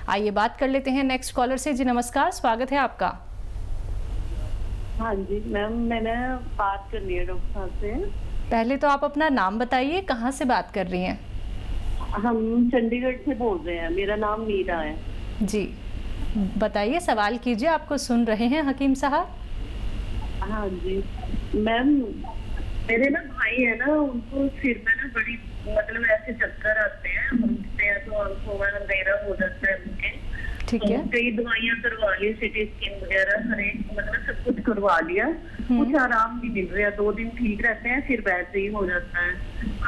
आइए बात कर लेते हैं नेक्स्ट कॉलर से। जी नमस्कार, स्वागत है आपका। हाँ जी मैम, मैंने बात करनी है डॉक्टर साहब से। पहले तो आप अपना नाम बताइए, कहाँ से बात कर रही हैं? हम चंडीगढ़ से बोल रहे हैं, मेरा नाम मीरा है। जी बताइए, सवाल कीजिए, आपको सुन रहे हैं हकीम साहब। हाँ जी मैम, मेरे ना भाई है ना, उनको सिर में ना बड़ी मतलब ऐसे चक्कर आते हैं, घूमते हैं तो आंखों में अंधेरा हो जाता है उनके। ठीक है। तो कई दवाइयां करवा ली, सिटी स्कैन वगैरह हर एक मतलब सब कुछ करवा लिया, कुछ आराम नहीं मिल रहा। 2 दिन ठीक रहते हैं, फिर वैसे ही हो जाता है।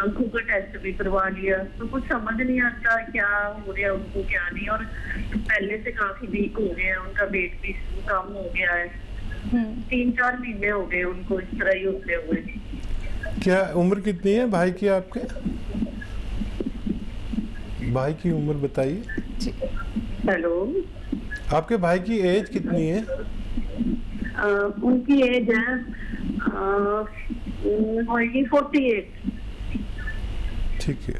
आंखों का टेस्ट भी करवा लिया, तो कुछ समझ नहीं आता क्या हो गया उनको क्या नहीं। और पहले से काफी वीक हो गया, उनका वेट भी कम हो गया है। 3-4 महीने हो गए उनको इस तरह ही होते हुए। क्या उम्र कितनी है भाई की आपके? भाई की उम्र बताइए। हेलो, आपके भाई की एज कितनी है? उनकी एज है 48। ठीक है,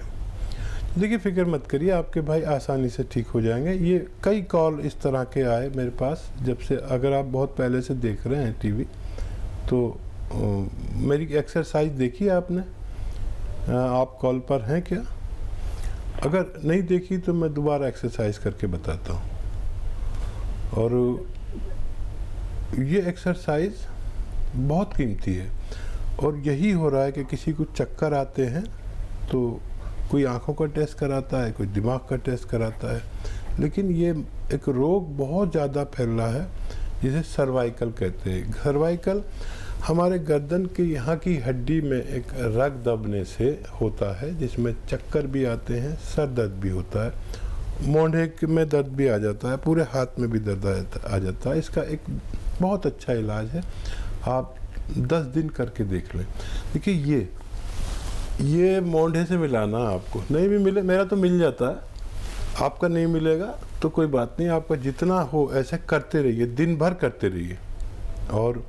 देखिए फिक्र मत करिए, आपके भाई आसानी से ठीक हो जाएंगे। ये कई कॉल इस तरह के आए मेरे पास जब से, अगर आप बहुत पहले से देख रहे हैं टीवी तो मेरी एक्सरसाइज देखी आपने? आप कॉल पर हैं क्या? अगर नहीं देखी तो मैं दोबारा एक्सरसाइज करके बताता हूँ। और ये एक्सरसाइज बहुत कीमती है। और यही हो रहा है कि किसी को चक्कर आते हैं तो कोई आंखों का टेस्ट कराता है, कोई दिमाग का टेस्ट कराता है, लेकिन ये एक रोग बहुत ज़्यादा फैल रहा है जिसे सर्वाइकल कहते हैं। सर्वाइकल हमारे गर्दन के यहाँ की हड्डी में एक रग दबने से होता है, जिसमें चक्कर भी आते हैं, सर दर्द भी होता है, मोढ़े में दर्द भी आ जाता है, पूरे हाथ में भी दर्द आ जाता है। इसका एक बहुत अच्छा इलाज है, आप 10 दिन करके देख लें। देखिए ये मोढ़े से मिलाना, आपको नहीं भी मिले, मेरा तो मिल जाता है, आपका नहीं मिलेगा तो कोई बात नहीं, आपका जितना हो ऐसे करते रहिए, दिन भर करते रहिए। और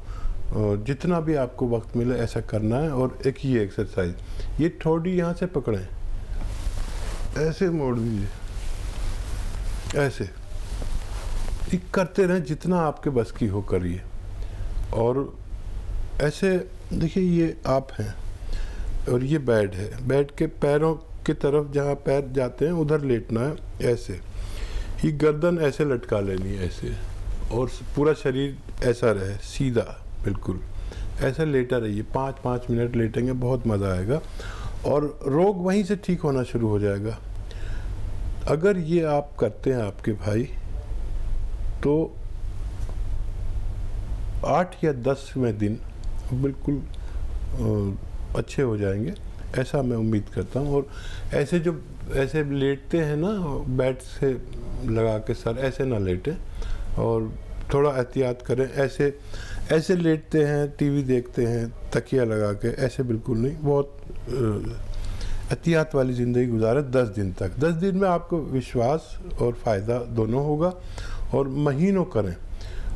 जितना भी आपको वक्त मिले ऐसा करना है। और एक ये एक्सरसाइज, ये ठोड़ी यहाँ से पकड़ें, ऐसे मोड़ दीजिए, ऐसे ये करते रहें, जितना आपके बस की हो करिए। और ऐसे देखिए, ये आप हैं और ये बेड है, बेड के पैरों की तरफ जहाँ पैर जाते हैं उधर लेटना है, ऐसे ये गर्दन ऐसे लटका लेनी है ऐसे, और पूरा शरीर ऐसा रहे सीधा, बिल्कुल ऐसा लेटा रहिए। 5-5 मिनट लेटेंगे, बहुत मज़ा आएगा और रोग वहीं से ठीक होना शुरू हो जाएगा। अगर ये आप करते हैं आपके भाई तो 8 या 10वें दिन बिल्कुल अच्छे हो जाएंगे, ऐसा मैं उम्मीद करता हूँ। और ऐसे जो ऐसे लेटते हैं ना, बेड से लगा के सर, ऐसे ना लेटें और थोड़ा एहतियात करें। ऐसे लेटते हैं, टीवी देखते हैं तकिया लगा के, ऐसे बिल्कुल नहीं, बहुत एहतियात वाली ज़िंदगी गुजारें 10 दिन तक। 10 दिन में आपको विश्वास और फ़ायदा दोनों होगा, और महीनों करें।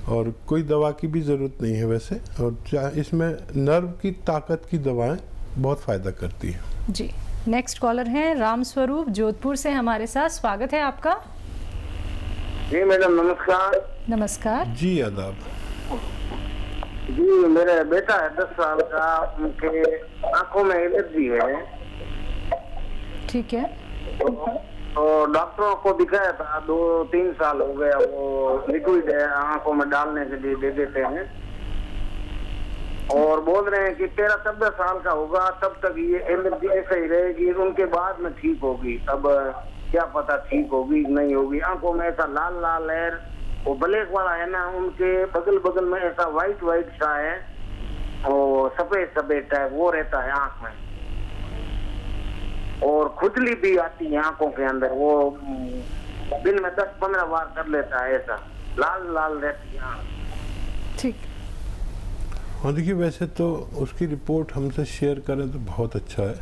और कोई दवा की भी ज़रूरत नहीं है वैसे, और इसमें नर्व की ताकत की दवाएं बहुत फ़ायदा करती हैं। जी नेक्स्ट कॉलर हैं राम स्वरूप जोधपुर से हमारे साथ, स्वागत है आपका। जी मैडम नमस्कार। नमस्कार जी आदाब। जी मेरा बेटा है 10 साल का, उनके आंखों में एलर्जी है। ठीक है। तो डॉक्टरों को दिखाया था, 2-3 साल हो गया, वो लिक्विड है आंखों में डालने के लिए दे देते हैं, और बोल रहे हैं कि 13-14 साल का होगा तब तक ये एलर्जी ऐसे ही रहेगी, उनके बाद में ठीक होगी। अब क्या पता ठीक होगी नहीं होगी। आंखों में ऐसा लाल लाल है, वो ब्लैक वाला है ना, उनके बगल बगल में ऐसा व्हाइट सा है, और सफेद टाइप वो रहता है आंख में, और खुजली भी आती है आंखों के अंदर। वो दिन में 10-15 बार कर लेता है, ऐसा लाल लाल रहती है आंख। ठीक। हाँ देखिए, वैसे तो उसकी रिपोर्ट हमसे शेयर करें तो बहुत अच्छा है,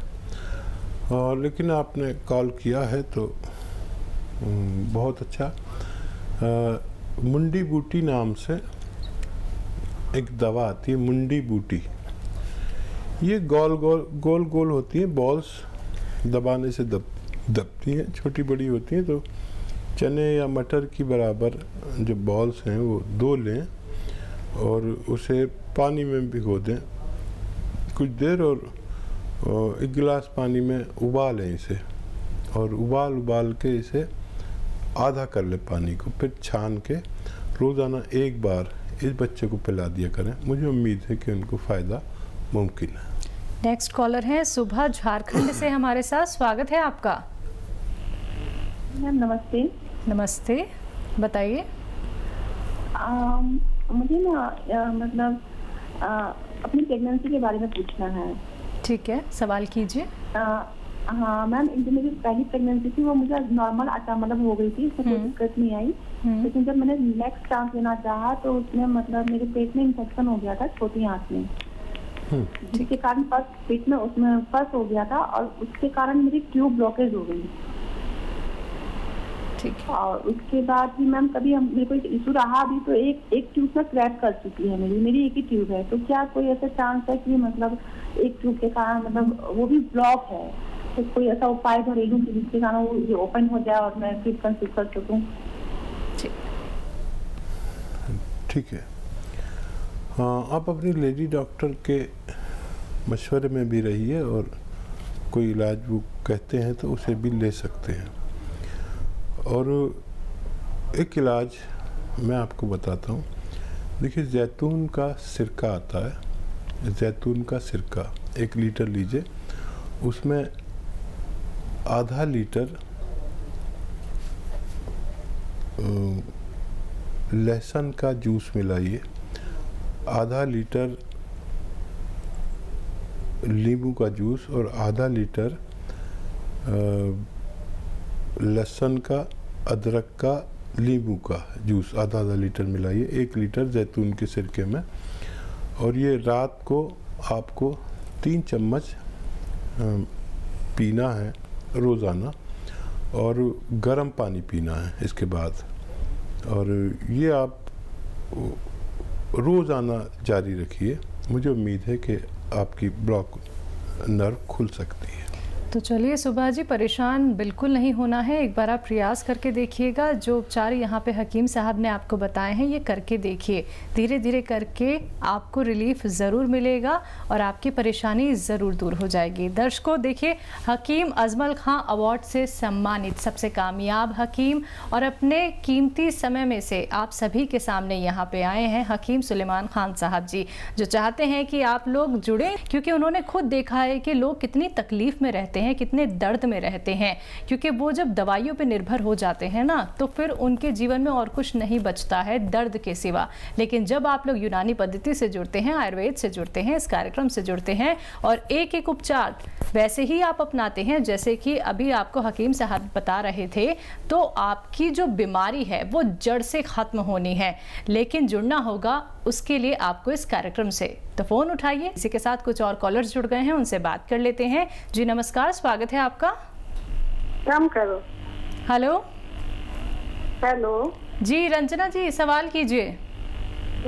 और लेकिन आपने कॉल किया है तो बहुत अच्छा। मुंडी बूटी नाम से एक दवा आती है, मुंडी बूटी। ये गोल गोल होती है, बॉल्स दबाने से दबती हैं, छोटी बड़ी होती हैं, तो चने या मटर की बराबर जो बॉल्स हैं वो 2 लें और उसे पानी में भिगो दें कुछ देर, और 1 गिलास पानी में उबालें इसे, और उबाल के इसे आधा कर ले पानी को, फिर छान के रोज़ाना 1 बार इस बच्चे को पिला दिया करें। मुझे उम्मीद है कि उनको फ़ायदा मुमकिन है। नेक्स्ट कॉलर है सुबह झारखंड से हमारे साथ, स्वागत है आपका। मैम नमस्ते। नमस्ते, बताइए। मुझे ना मतलब अपनी प्रेगनेंसी के बारे में पूछना है। ठीक है, सवाल कीजिए। हाँ मैम, जो मेरी पहली प्रेगनेंसी थी वो मुझे नॉर्मल मतलब हो गई थी, इसमें कोई दिक्कत नहीं आई। लेकिन जब मैंने नेक्स्ट चांस लेना चाहा तो उसमें मतलब मेरे पेट में इंफेक्शन हो गया था छोटी आंत में, जिसके कारण पेट में उसमें पस हो गया था और उसके कारण मेरी ट्यूब ब्लॉकेज हो गई। ठीक है। और उसके बाद भी मैम कभी मेरे को इशू रहा भी तो एक ट्यूब में क्रैक कर चुकी है मेरी एक ही ट्यूब है। तो क्या कोई ऐसा चांस है कि मतलब एक ट्यूब के कारण मतलब वो भी ब्लॉक है, तो कोई ऐसा उपाय घरेलू कि जिसके कारण वो ओपन हो जाए और मैं फिर कंसीव कर सकूं? ठीक है। हाँ, आप अपनी लेडी डॉक्टर के मशवरे में भी रहिए और कोई इलाज वो कहते हैं तो उसे भी ले सकते हैं। और एक इलाज मैं आपको बताता हूँ। देखिए, जैतून का सिरका आता है, जैतून का सिरका 1 लीटर लीजिए, उसमें आधा लीटर लहसुन का जूस मिलाइए, आधा लीटर नींबू का जूस और आधा लीटर लहसुन का, अदरक का, नींबू का जूस आधा लीटर मिलाइए 1 लीटर जैतून के सिरके में। और ये रात को आपको 3 चम्मच पीना है रोज़ाना, और गर्म पानी पीना है इसके बाद। और ये आप रोज़ाना जारी रखिए। मुझे उम्मीद है कि आपकी ब्लॉक नर्व खुल सकती है। तो चलिए सुबह जी, परेशान बिल्कुल नहीं होना है। एक बार आप प्रयास करके देखिएगा। जो उपचार यहाँ पे हकीम साहब ने आपको बताए हैं ये करके देखिए। धीरे धीरे करके आपको रिलीफ ज़रूर मिलेगा और आपकी परेशानी ज़रूर दूर हो जाएगी। दर्शकों देखिए, हकीम अजमल खां अवार्ड से सम्मानित सबसे कामयाब हकीम और अपने कीमती समय में से आप सभी के सामने यहाँ पे आए हैं हकीम सुलेमान खान साहब जी, जो चाहते हैं कि आप लोग जुड़ें, क्योंकि उन्होंने खुद देखा है कि लोग कितनी तकलीफ में रहते हैं, कितने दर्द में रहते हैं। क्योंकि वो जब दवाइयों पे निर्भर हो जाते हैं ना, तो फिर उनके जीवन में और कुछ नहीं बचता है दर्द के सिवा। लेकिन जब आप लोग यूनानी पद्धति से जुड़ते हैं, आयुर्वेद से जुड़ते हैं, इस कार्यक्रम से जुड़ते हैं और एक एक उपचार वैसे ही आप अपनाते हैं जैसे कि अभी आपको हकीम साहब बता रहे थे, तो आपकी जो बीमारी है वो जड़ से खत्म होनी है। लेकिन जुड़ना होगा उसके लिए आपको इस कार्यक्रम से। तो फोन उठाइए। इसी के साथ कुछ और कॉलर्स जुड़ गए हैं, उनसे बात कर लेते हैं। जी नमस्कार, स्वागत है आपका। कम करो। हेलो। हेलो जी रंजना जी, सवाल कीजिए।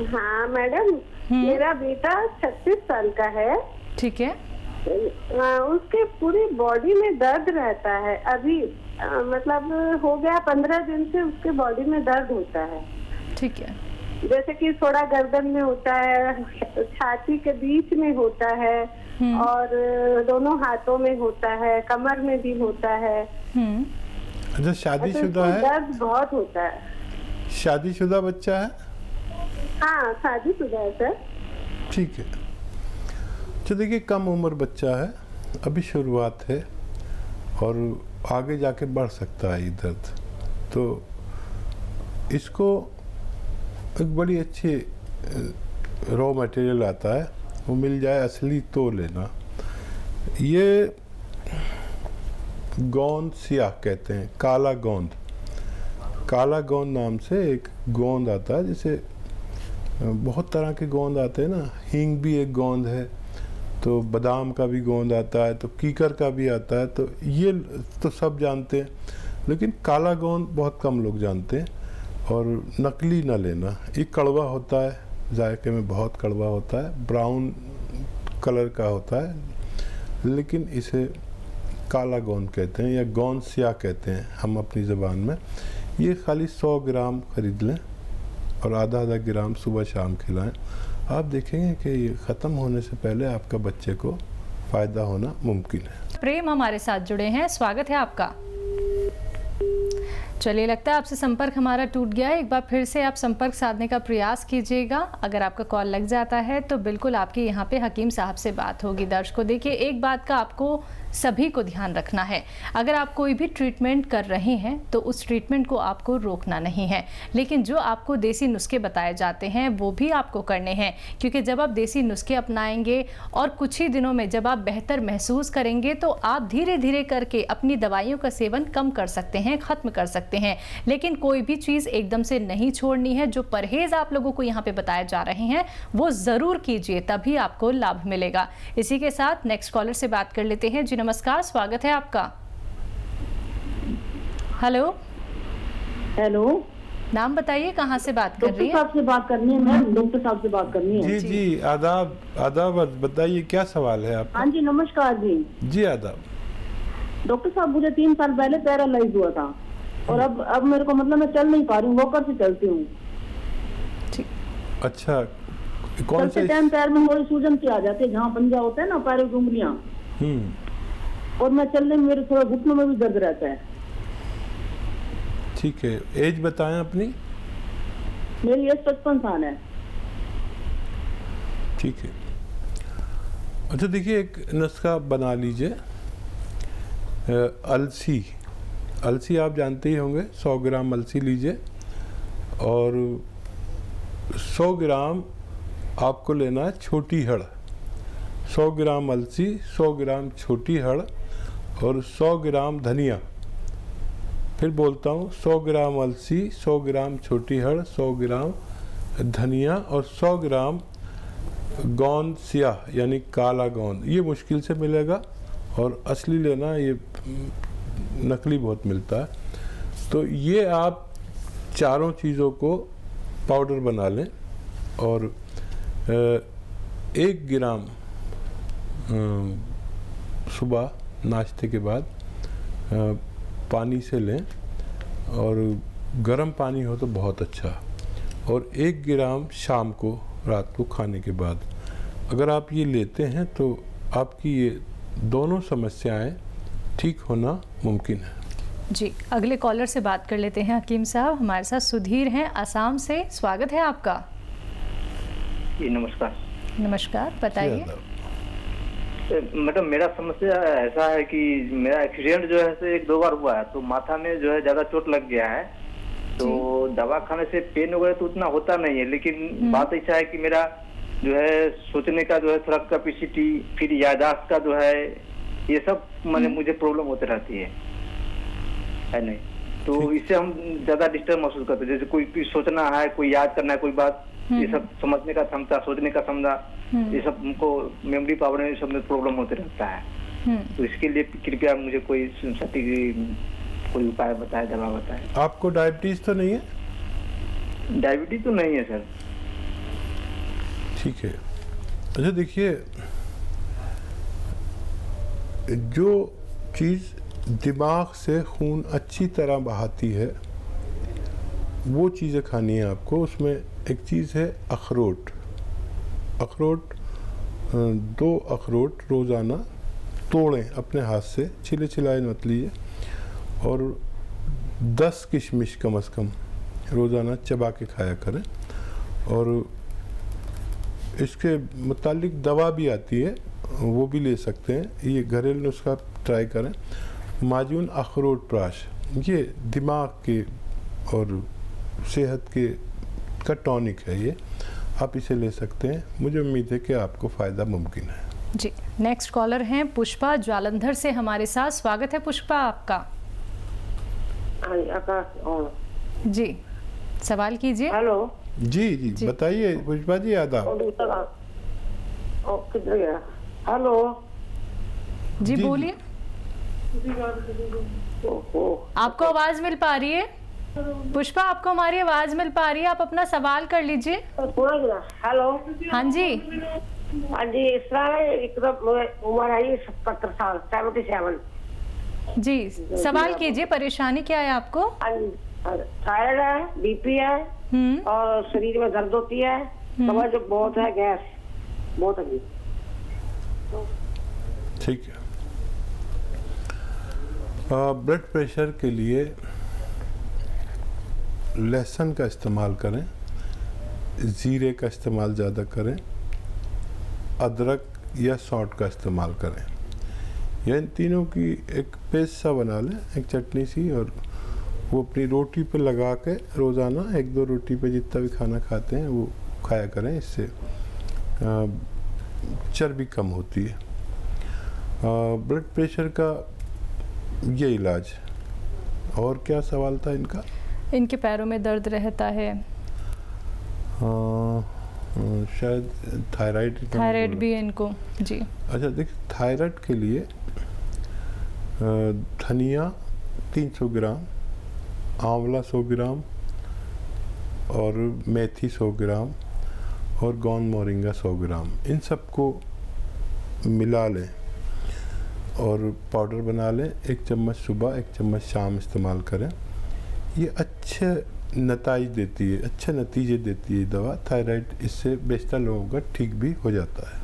हाँ मैडम, मेरा बेटा 36 साल का है। ठीक है। उसके पूरी बॉडी में दर्द रहता है। अभी मतलब हो गया 15 दिन से उसके बॉडी में दर्द होता है। ठीक है। जैसे कि थोड़ा गर्दन में होता है, छाती के बीच में होता है और दोनों हाथों में होता है, कमर में भी होता है। अच्छा, शादीशुदा है? दर्द बहुत होता है। शादीशुदा बच्चा है? हाँ, शादीशुदा है सर। ठीक है। तो देखिए, कम उम्र बच्चा है, अभी शुरुआत है और आगे जाके बढ़ सकता है ये दर्द। तो इसको एक बड़ी अच्छी रॉ मटेरियल आता है, वो मिल जाए असली तो लेना। ये गोंद सियाह कहते हैं, काला गोंद। काला गोंद नाम से एक गोंद आता है, जैसे बहुत तरह के गोंद आते हैं ना, हींग भी एक गोंद है, तो बादाम का भी गोंद आता है, तो कीकर का भी आता है। तो ये तो सब जानते हैं, लेकिन काला गोंद बहुत कम लोग जानते हैं। और नकली ना लेना, ये कड़वा होता है, जायके में बहुत कड़वा होता है, ब्राउन कलर का होता है, लेकिन इसे काला गोंद कहते हैं या गोंद सियाह कहते हैं हम अपनी ज़बान में। ये खाली 100 ग्राम खरीद लें और आधा आधा ग्राम सुबह शाम खिलाएं। आप देखेंगे कि ये ख़त्म होने से पहले आपका बच्चे को फ़ायदा होना मुमकिन है। प्रेम हमारे साथ जुड़े हैं, स्वागत है आपका। चलिए, लगता है आपसे संपर्क हमारा टूट गया है। एक बार फिर से आप संपर्क साधने का प्रयास कीजिएगा। अगर आपका कॉल लग जाता है तो बिल्कुल आपकी यहाँ पे हकीम साहब से बात होगी। दर्शकों, देखिए, एक बात का आपको सभी को ध्यान रखना है, अगर आप कोई भी ट्रीटमेंट कर रहे हैं तो उस ट्रीटमेंट को आपको रोकना नहीं है, लेकिन जो आपको देसी नुस्खे बताए जाते हैं वो भी आपको करने हैं, क्योंकि जब आप देसी नुस्खे अपनाएंगे और कुछ ही दिनों में जब आप बेहतर महसूस करेंगे तो आप धीरे धीरे करके अपनी दवाइयों का सेवन कम कर सकते हैं, ख़त्म कर सकते हैं। लेकिन कोई भी चीज़ एकदम से नहीं छोड़नी है। जो परहेज़ आप लोगों को यहाँ पे बताए जा रहे हैं वो ज़रूर कीजिए, तभी आपको लाभ मिलेगा। इसी के साथ नेक्स्ट कॉलर से बात कर लेते हैं। जी नमस्कार, स्वागत है आपका। हेलो। हेलो, नाम बताइए, कहाँ से बात कर रही डॉक्टर हैं? साहब से बात करनी है मैम, डॉक्टर साहब से बात करनी है। जी जी, आदाब आदाब, बताइए क्या सवाल है आपका? हाँ जी, नमस्कार जी। जी आदाब। डॉक्टर साहब, मुझे 3 साल पहले पैरालाइज हुआ था और अब मेरे को मतलब मैं चल नहीं पा रही हूँ, वॉकर से चलती हूँ। अच्छा, कौन चलते से? टाइम पैर में थोड़ी सूजन सी आ जाती है, जहाँ पंजा होता है ना, पैरों की उंगलियाँ, और मैं चलने में मेरे थोड़ा घुटनों में भी दर्द रहता है। ठीक है, एज बताएं अपनी। मेरी एज 55 साल है। ठीक है। अच्छा, देखिए, एक नुस्खा बना लीजिए। अलसी आप जानते ही होंगे। 100 ग्राम अलसी लीजिए और 100 ग्राम आपको लेना है छोटी हड़। 100 ग्राम अलसी, 100 ग्राम छोटी हड़ और 100 ग्राम धनिया। फिर बोलता हूँ, 100 ग्राम अलसी, 100 ग्राम छोटी हड़, 100 ग्राम धनिया और 100 ग्राम गोंद सियाह यानी काला गोंद। ये मुश्किल से मिलेगा और असली लेना, ये नकली बहुत मिलता है। तो ये आप चारों चीज़ों को पाउडर बना लें और 1 ग्राम सुबह नाश्ते के बाद पानी से लें, और गर्म पानी हो तो बहुत अच्छा, और 1 ग्राम शाम को, रात को खाने के बाद। अगर आप ये लेते हैं तो आपकी ये दोनों समस्याएं ठीक होना मुमकिन है। जी, अगले कॉलर से बात कर लेते हैं हकीम साहब। हमारे साथ सुधीर हैं असम से, स्वागत है आपका। जी नमस्कार। नमस्कार, बताइए। मैडम, मेरा समस्या ऐसा है कि मेरा एक्सीडेंट जो है से 1-2 बार हुआ है, तो माथा में जो है ज्यादा चोट लग गया है। तो दवा खाने से पेन वगैरह तो उतना होता नहीं है, लेकिन बात ऐसा है कि मेरा जो है सोचने का जो है थोड़ा कैपेसिटी, फिर याददाश्त का जो है, ये सब मुझे प्रॉब्लम होती रहती है नहीं। तो इससे हम ज्यादा डिस्टर्ब महसूस करते हैं। जैसे कोई सोचना है, कोई याद करना है कोई बात, ये सब समझने का क्षमता, सोचने का क्षमता, ये सब हमको मेमोरी पावर में सब में प्रॉब्लम होते रहता है। तो इसके लिए कृपया मुझे कोई कोई उपाय बताए, दवा बताए। आपको डायबिटीज तो नहीं है? डायबिटीज तो नहीं है सर। ठीक है। अच्छा, देखिए, जो चीज़ दिमाग से खून अच्छी तरह बहाती है वो चीज़ें खानी है आपको। उसमें एक चीज़ है अखरोट। 2 अखरोट रोज़ाना तोड़ें अपने हाथ से, छिले छिलाए मत लीजिए, और 10 किशमिश कम से कम रोज़ाना चबा के खाया करें। और इसके मुतालिक दवा भी आती है, वो भी ले सकते हैं। ये घरेलू नुस्खा ट्राई करें। माजून अखरोट प्राश, ये दिमाग के और सेहत के का टॉनिक है, ये आप इसे ले सकते हैं। मुझे उम्मीद है कि आपको फ़ायदा मुमकिन है। जी, नेक्स्ट कॉलर हैं पुष्पा जालंधर से हमारे साथ, स्वागत है पुष्पा आपका। जी, सवाल कीजिए। हेलो। जी, बताइए पुष्पा जी। आदाब। हेलो जी, बोलिए। आपको आवाज मिल पा रही है? पुष्पा, आपको हमारी आवाज मिल पा रही है? आप अपना सवाल कर लीजिए। हेलो। हाँ जी। हाँ जी, इस तरह एकदम उम्र आई 77 साल, 77। जी, सवाल कीजिए, परेशानी क्या है आपको? थायराइड है, बीपी है और शरीर में दर्द होती है, दवा जो बहुत है, गैस बहुत है। ठीक है। ब्लड प्रेशर के लिए लहसुन का इस्तेमाल करें, ज़ीरे का इस्तेमाल ज़्यादा करें, अदरक या सौंठ का इस्तेमाल करें। या इन तीनों की एक पेस्ट सा बना लें, एक चटनी सी, और वो अपनी रोटी पे लगा के रोज़ाना 1-2 रोटी पे जितना भी खाना खाते हैं वो खाया करें। इससे चर्बी कम होती है। ब्लड प्रेशर का ये इलाज। और क्या सवाल था इनका? इनके पैरों में दर्द रहता है। शायद थायराइड भी है इनको जी। अच्छा, देखिए थायराइड के लिए धनिया 300 ग्राम, आंवला 100 ग्राम और मेथी 100 ग्राम और गोंद मोरिंगा 100 ग्राम, इन सबको मिला लें और पाउडर बना लें। 1 चम्मच सुबह, 1 चम्मच शाम इस्तेमाल करें। ये अच्छे नतीजे देती है दवा। थायराइड इससे बेशतर लोगों का ठीक भी हो जाता है।